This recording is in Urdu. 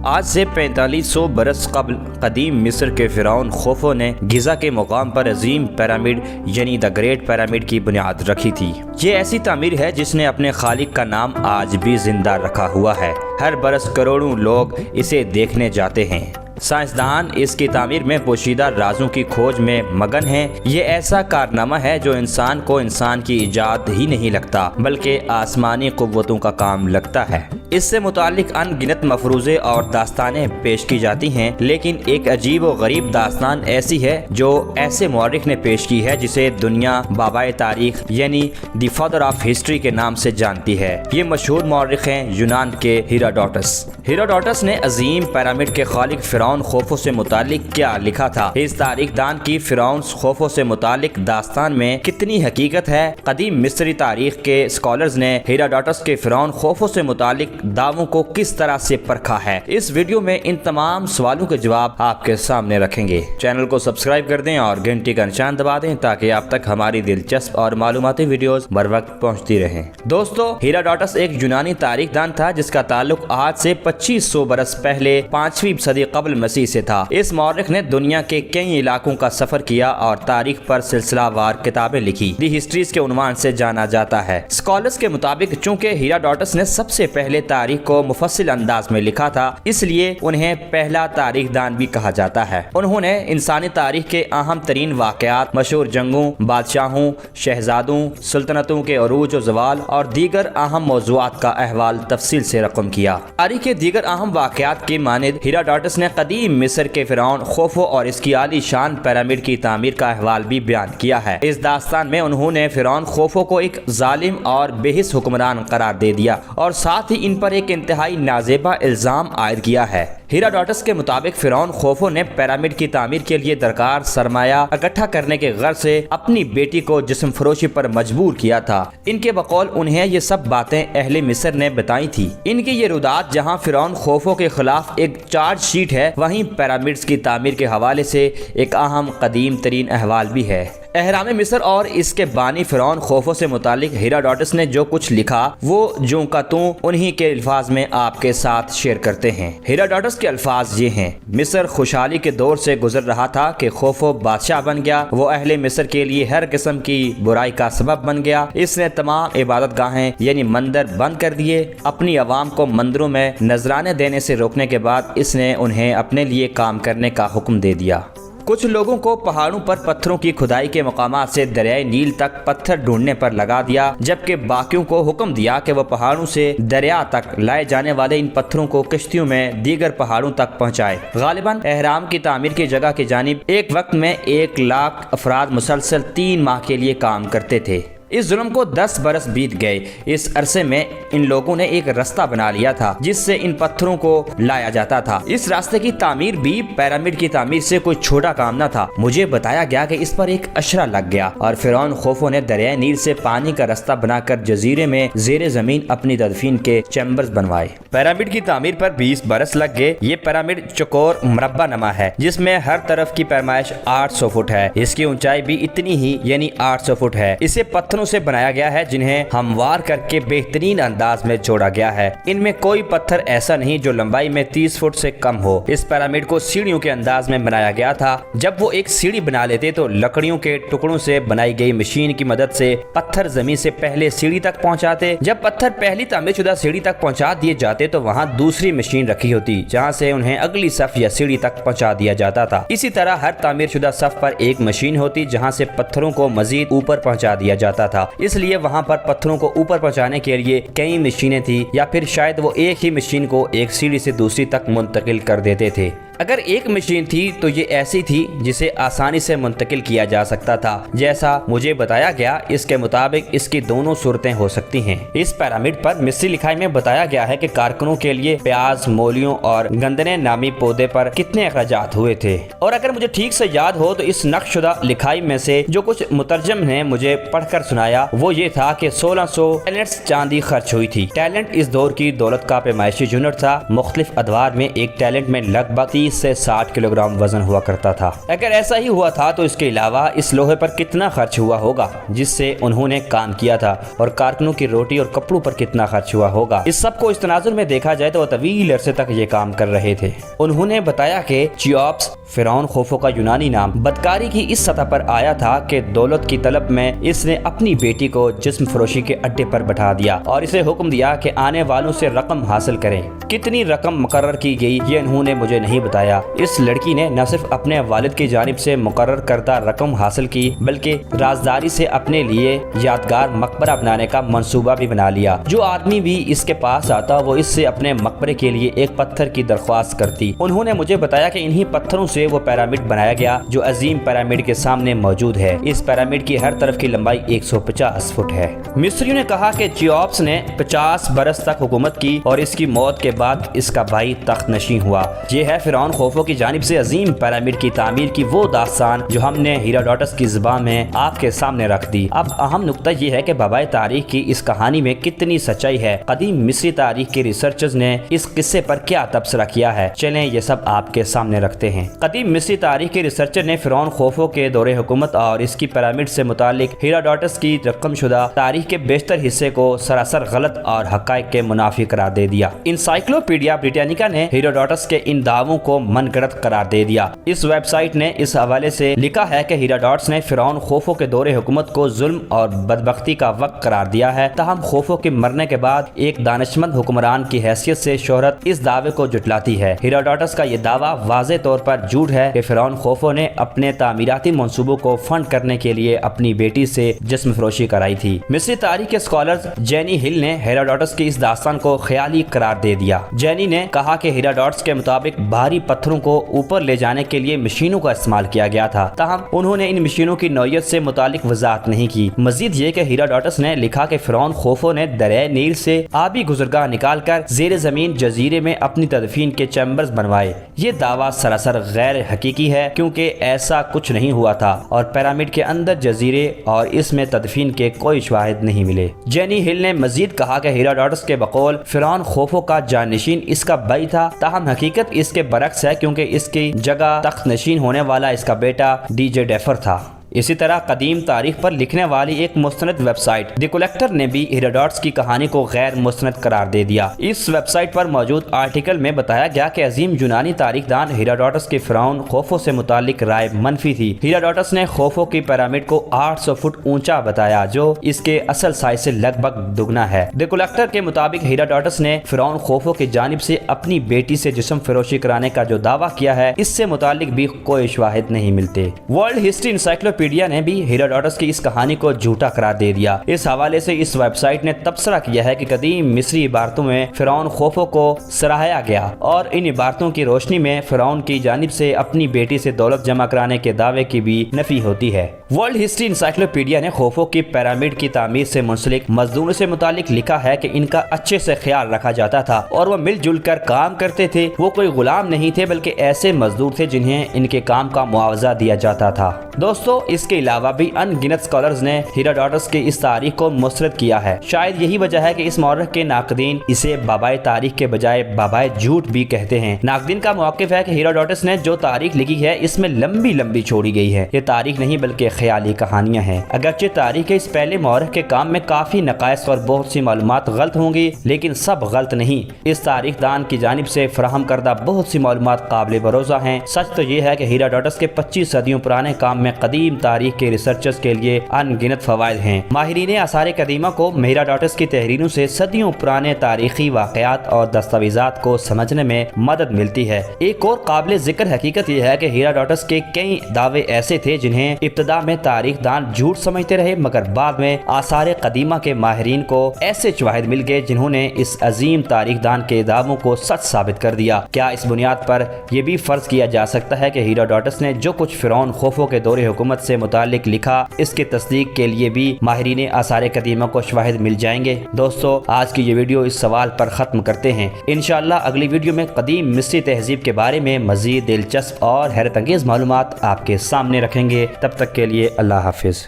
آج سے 4500 برس قبل قدیم مصر کے فرعون خوفو نے گزا کے مقام پر عظیم پیرامڈ یعنی دا گریٹ پیرامڈ کی بنیاد رکھی تھی۔ یہ ایسی تعمیر ہے جس نے اپنے خالق کا نام آج بھی زندہ رکھا ہوا ہے۔ ہر برس کروڑوں لوگ اسے دیکھنے جاتے ہیں۔ سائنسدان اس کی تعمیر میں پوشیدہ رازوں کی کھوج میں مگن ہیں۔ یہ ایسا کارنامہ ہے جو انسان کو انسان کی ایجاد ہی نہیں لگتا بلکہ آسمانی قوتوں کا کام لگتا ہے۔ اس سے متعلق ان گنت مفروضے اور داستانیں پیش کی جاتی ہیں، لیکن ایک عجیب و غریب داستان ایسی ہے جو ایسے مورخ نے پیش کی ہے جسے دنیا بابائے تاریخ یعنی دی فادر آف ہسٹری کے نام سے جانتی ہے۔ یہ مشہور مورخ ہیں یونان کے ہیراڈوٹس۔ ہیراڈوٹس نے عظیم پیرامڈ کے خالق فرعون خوفو سے متعلق کیا لکھا تھا؟ اس تاریخ دان کی فرعون خوفو سے متعلق داستان میں کتنی حقیقت ہے؟ قدیم مصری تاریخ کے اسکالرز نے ہیراڈوٹس کے فرعون خوفو سے متعلق دعووں کو کس طرح سے پرکھا ہے؟ اس ویڈیو میں ان تمام سوالوں کے جواب آپ کے سامنے رکھیں گے۔ چینل کو سبسکرائب کر دیں اور گھنٹی کا نشان دبا دیں تاکہ آپ تک ہماری دلچسپ اور معلوماتی ویڈیوز بر وقت پہنچتی رہیں۔ دوستو، ہیراڈوٹس ایک یونانی تاریخ دان تھا جس کا تعلق آج سے 2500 برس پہلے 5ویں صدی قبل مسیح سے تھا۔ اس مورخ نے دنیا کے کئی علاقوں کا سفر کیا اور تاریخ پر سلسلہ وار کتابیں لکھی۔ دی ہسٹریز کے عنوان سے جانا جاتا ہے۔ اسکالرز کے مطابق چونکہ ہیراڈوٹس نے سب سے پہلے تاریخ کو مفصل انداز میں لکھا تھا، اس لیے انہیں پہلا تاریخ دان بھی کہا جاتا ہے۔ انہوں نے انسانی تاریخ کے اہم ترین واقعات، مشہور جنگوں، بادشاہوں، شہزادوں، سلطنتوں کے عروج و زوال اور دیگر اہم موضوعات کا احوال تفصیل سے رقم کیا۔ تاریخ کے دیگر اہم واقعات کی مانند ہیراڈوٹس نے قدیم مصر کے فرعون خوفو اور اس کی عالی شان پیرامڈ کی تعمیر کا احوال بھی بیان کیا ہے۔ اس داستان میں انہوں نے فرعون خوفو کو ایک ظالم اور بے حس حکمران قرار دے دیا اور ساتھ ہی ان پر ایک انتہائی نازیبا الزام عائد کیا ہے۔ ہیراڈوٹس کے مطابق فرعون خوفو نے پیرامڈ کی تعمیر کے لیے درکار سرمایہ اکٹھا کرنے کے غرض سے اپنی بیٹی کو جسم فروشی پر مجبور کیا تھا۔ ان کے بقول انہیں یہ سب باتیں اہل مصر نے بتائی تھی۔ ان کی یہ رودات جہاں فرعون خوفو کے خلاف ایک چارج شیٹ ہے، وہیں پیرامڈز کی تعمیر کے حوالے سے ایک اہم قدیم ترین احوال بھی ہے۔ اہرام مصر اور اس کے بانی فرعون خوفو سے متعلق ہیراڈوٹس نے جو کچھ لکھا وہ جوں کا توں انہی کے الفاظ میں آپ کے ساتھ شیئر کرتے ہیں۔ ہیراڈوٹس کے الفاظ یہ ہیں: مصر خوشحالی کے دور سے گزر رہا تھا کہ خوفو بادشاہ بن گیا۔ وہ اہل مصر کے لیے ہر قسم کی برائی کا سبب بن گیا۔ اس نے تمام عبادت گاہیں یعنی مندر بند کر دیے۔ اپنی عوام کو مندروں میں نذرانے دینے سے روکنے کے بعد اس نے انہیں اپنے لیے کام کرنے کا حکم دے دیا۔ کچھ لوگوں کو پہاڑوں پر پتھروں کی کھدائی کے مقامات سے دریائے نیل تک پتھر ڈھونڈنے پر لگا دیا، جبکہ باقیوں کو حکم دیا کہ وہ پہاڑوں سے دریا تک لائے جانے والے ان پتھروں کو کشتیوں میں دیگر پہاڑوں تک پہنچائے۔ غالباً اہرام کی تعمیر کی جگہ کی جانب ایک وقت میں 1,00,000 افراد مسلسل 3 ماہ کے لیے کام کرتے تھے۔ اس ظلم کو 10 برس بیت گئے۔ اس عرصے میں ان لوگوں نے ایک رستہ بنا لیا تھا جس سے ان پتھروں کو لایا جاتا تھا۔ اس راستے کی تعمیر بھی پیرامڈ کی تعمیر سے کوئی چھوٹا کام نہ تھا۔ مجھے بتایا گیا کہ اس پر ایک اشرا لگ گیا اور فرعون خوفو نے دریائے نیل سے پانی کا رستہ بنا کر جزیرے میں زیر زمین اپنی تدفین کے چیمبرز بنوائے۔ پیرامڈ کی تعمیر پر 20 برس لگ گئے۔ یہ پیرامڈ چکور مربع نما ہے جس میں ہر طرف کی پیمائش 800 فٹ ہے۔ اس کی اونچائی بھی اتنی ہی یعنی 800 فٹ ہے۔ اسے پتھروں سے بنایا گیا ہے جنہیں ہموار کر کے بہترین انداز میں جوڑا گیا ہے۔ ان میں کوئی پتھر ایسا نہیں جو لمبائی میں 30 فٹ سے کم ہو۔ اس پیرامڈ کو سیڑھیوں کے انداز میں بنایا گیا تھا۔ جب وہ ایک سیڑھی بنا لیتے تو لکڑیوں کے ٹکڑوں سے بنائی گئی مشین کی مدد سے پتھر زمین سے پہلے سیڑھی تک پہنچاتے۔ جب پتھر پہلی تعمیر شدہ سیڑھی تک پہنچا دیے جاتے تو وہاں دوسری مشین رکھی ہوتی جہاں سے انہیں اگلی صف یا سیڑھی تک پہنچا دیا جاتا تھا۔ اسی طرح ہر تعمیر شدہ صف پر ایک مشین ہوتی جہاں سے پتھروں کو مزید اوپر پہنچا دیا جاتا تھا۔ اس لیے وہاں پر پتھروں کو اوپر پہنچانے کے لیے کئی مشینیں تھیں یا پھر شاید وہ ایک ہی مشین کو ایک سیڑھی سے دوسری تک منتقل کر دیتے تھے۔ اگر ایک مشین تھی تو یہ ایسی تھی جسے آسانی سے منتقل کیا جا سکتا تھا۔ جیسا مجھے بتایا گیا اس کے مطابق اس کی دونوں صورتیں ہو سکتی ہیں۔ اس پیرامڈ پر مصری لکھائی میں بتایا گیا ہے کہ کارکنوں کے لیے پیاز، مولیوں اور گندنے نامی پودے پر کتنے اخراجات ہوئے تھے، اور اگر مجھے ٹھیک سے یاد ہو تو اس نقش شدہ لکھائی میں سے جو کچھ مترجم نے مجھے پڑھ کر سنایا وہ یہ تھا کہ 1600 ٹیلنٹس چاندی خرچ ہوئی تھی۔ ٹیلنٹ اس دور کی دولت کا پیمائشی یونٹ تھا۔ مختلف ادوار میں ایک ٹیلنٹ میں لگ بھگ 30 30 سے 60 کلو گرام وزن ہوا کرتا تھا۔ اگر ایسا ہی ہوا تھا تو اس کے علاوہ اس لوہے پر کتنا خرچ ہوا ہوگا جس سے انہوں نے کام کیا تھا، اور کارکنوں کی روٹی اور کپڑوں پر کتنا خرچ ہوا ہوگا۔ اس سب کو اس تناظر میں دیکھا جائے تو وہ طویل عرصے تک یہ کام کر رہے تھے۔ انہوں نے بتایا کہ چیوپس فرعون خوفو کا یونانی نام بدکاری کی اس سطح پر آیا تھا کہ دولت کی طلب میں اس نے اپنی بیٹی کو جسم فروشی کے اڈے پر بٹھا دیا اور اسے حکم دیا کہ آنے والوں سے رقم حاصل کریں۔ کتنی رقم مقرر کی گئی یہ انہوں نے مجھے نہیں بتایا۔ اس لڑکی نے نہ صرف اپنے والد کی جانب سے مقرر کردہ رقم حاصل کی بلکہ رازداری سے اپنے لیے یادگار مقبرہ بنانے کا منصوبہ بھی بنا لیا۔ جو آدمی بھی اس کے پاس آتا وہ اس سے اپنے مقبرے کے لیے ایک پتھر کی درخواست کرتی۔ انہوں نے مجھے بتایا کہ انہی پتھروں سے وہ پیرامڈ بنایا گیا جو عظیم پیرامڈ کے سامنے موجود ہے۔ اس پیرامڈ کی ہر طرف کی لمبائی 150 فٹ ہے۔ مصریوں نے کہا کہ چیوپس نے 50 برس تک حکومت کی اور اس کی موت کے بعد اس کا بھائی تخت نشین ہوا۔ یہ ہے فرعون خوفو کی جانب سے عظیم پیرامڈ کی تعمیر کی وہ داستان جو ہم نے ہیراڈوٹس کی زبان میں آپ کے سامنے رکھ دی۔ اب اہم نقطہ یہ ہے کہ بابائے تاریخ کی اس کہانی میں کتنی سچائی ہے۔ قدیم مصری تاریخ کے ریسرچرز نے اس قصے پر کیا تبصرہ کیا ہے، چلیں یہ سب آپ کے سامنے رکھتے ہیں۔ قدیم مصری تاریخ کے ریسرچر نے فرعون خوفو کے دور حکومت اور اس کی پیرامڈ سے متعلق ہیراڈوٹس کی رقم شدہ تاریخ کے بیشتر حصے کو سراسر غلط اور حقائق کے منافی قرار دے دیا۔ انسائکلوپیڈیا بریٹانیکا نے ہیراڈوٹس کے ان دعووں کو من گڑت قرار دے دیا۔ اس ویب سائٹ نے اس حوالے سے لکھا ہے کہ ہیراڈوٹس نے فرعون خوفو کے دور حکومت کو ظلم اور بدبختی کا وقت قرار دیا ہے، تاہم خوفو کے مرنے کے بعد ایک دانشمند حکمران کی حیثیت سے شہرت اس دعوے کو جھٹلاتی ہے۔ ہیراڈوٹس کا یہ دعویٰ واضح طور پر جھوٹ ہے کہ فرعون خوفو نے اپنے تعمیراتی منصوبوں کو فنڈ کرنے کے لیے اپنی بیٹی سے جسم فروشی کرائی تھی۔ مصری تاریخ کے اسکالرز جینی ہل نے ہیراڈوٹس کی اس داستان کو خیالی قرار دے دیا۔ جینی نے کہا کہ ہیراڈوٹس کے مطابق بھاری پتھروں کو اوپر لے جانے کے لیے مشینوں کا استعمال کیا گیا تھا، تاہم انہوں نے ان مشینوں کی نوعیت سے متعلق وضاحت نہیں کی۔ مزید یہ کہ ہیراڈوٹس نے لکھا کہ فرعون خوفو نے دریائے نیل سے آبی گزرگاہ نکال کر زیر زمین جزیرے میں اپنی تدفین کے چیمبرز بنوائے۔ یہ دعویٰ سراسر غیر حقیقی ہے کیونکہ ایسا کچھ نہیں ہوا تھا اور پیرامڈ کے اندر جزیرے اور اس میں تدفین کے کوئی شواہد نہیں ملے۔ جینی ہل نے مزید کہا کہ ہیراڈوٹس کے بقول فرعون خوفو کا جانشین اس کا بھائی تھا، تاہم حقیقت اس کے برعکس ہے کیونکہ اس کی جگہ تخت نشین ہونے والا اس کا بیٹا ڈی جے ڈیفر تھا۔ اسی طرح قدیم تاریخ پر لکھنے والی ایک مستند ویب سائٹ دی کلیکٹر نے بھی ہیراڈوٹس کی کہانی کو غیر مستند قرار دے دیا۔ اس ویب سائٹ پر موجود آرٹیکل میں بتایا گیا کہ عظیم یونانی تاریخ دان ہیراڈوٹس کی فرعون خوفو سے متعلق رائے منفی تھی۔ ہیراڈوٹس نے خوفو کی پیرامڈ کو 800 فٹ اونچا بتایا جو اس کے اصل سائز سے لگ بھگ دگنا ہے۔ دی کلیکٹر کے مطابق ہیراڈوٹس نے فرعون خوفو کی جانب سے اپنی بیٹی سے جسم فروشی کرانے کا جو دعویٰ کیا ہے اس سے متعلق بھی کوئی شواہد نہیں ملتے۔ ورلڈ ہسٹری انسائکلوپیڈیا نے بھی ہیراڈوٹس کی اس کہانی کو جھوٹا قرار دے دیا۔ اس حوالے سے اس ویب سائٹ نے تبصرہ کیا ہے کہ قدیم مصری عبارتوں میں فرعون خوفو کو سراہا گیا اور ان عبارتوں کی روشنی میں فرعون کی جانب سے اپنی بیٹی سے دولت جمع کرانے کے دعوے کی بھی نفی ہوتی ہے۔ ورلڈ ہسٹری انسائکلوپیڈیا نے خوفو کی پیرامڈ کی تعمیر سے منسلک مزدوروں سے متعلق لکھا ہے کہ ان کا اچھے سے خیال رکھا جاتا تھا اور وہ مل جل کر کام کرتے تھے۔ وہ کوئی غلام نہیں تھے بلکہ ایسے مزدور تھے جنہیں ان کے کام کا معاوضہ دیا جاتا تھا۔ دوستو اس کے علاوہ بھی ان گنت اسکالرز نے ہیراڈوٹس کی اس تاریخ کو مسترد کیا ہے۔ شاید یہی وجہ ہے کہ اس مورخ کے ناقدین اسے بابائے تاریخ کے بجائے بابائے جھوٹ بھی کہتے ہیں۔ ناقدین کا موقف ہے کہ ہیراڈوٹس نے جو تاریخ لکھی ہے اس میں لمبی لمبی چھوڑی گئی ہے۔ یہ تاریخ نہیں بلکہ خیالی کہانیاں ہیں۔ اگرچہ تاریخ کے اس پہلے مورخ کے کام میں کافی نقائص اور بہت سی معلومات غلط ہوں گی لیکن سب غلط نہیں۔ اس تاریخ دان کی جانب سے فراہم کردہ بہت سی معلومات قابل بھروسہ ہیں۔ سچ تو یہ ہے کہ ہیراڈوٹس کے 25 صدیوں پرانے کام میں قدیم تاریخ کے ریسرچرز کے لیے ان گنت فوائد ہیں۔ ماہرین آثار قدیمہ کو ہیراڈوٹس کی تحریروں سے صدیوں پرانے تاریخی واقعات اور دستاویزات کو سمجھنے میں مدد ملتی ہے۔ ایک اور قابل ذکر حقیقت یہ ہے کہ ہیراڈوٹس کے کئی دعوے ایسے تھے جنہیں ابتدا میں تاریخ دان جھوٹ سمجھتے رہے مگر بعد میں آثار قدیمہ کے ماہرین کو ایسے شواہد مل گئے جنہوں نے اس عظیم تاریخ دان کے دعووں کو سچ ثابت کر دیا۔ کیا اس بنیاد پر یہ بھی فرض کیا جا سکتا ہے کہ ہیراڈوٹس نے جو کچھ فرعون خوفو کے دور حکومت سے متعلق لکھا اس کی تصدیق کے لیے بھی ماہرین آثار قدیمہ کو شواہد مل جائیں گے؟ دوستو آج کی یہ ویڈیو اس سوال پر ختم کرتے ہیں۔ انشاءاللہ اگلی ویڈیو میں قدیم مصری تہذیب کے بارے میں مزید دلچسپ اور حیرت انگیز معلومات آپ کے سامنے رکھیں گے۔ تب تک کے لیے اللہ حافظ۔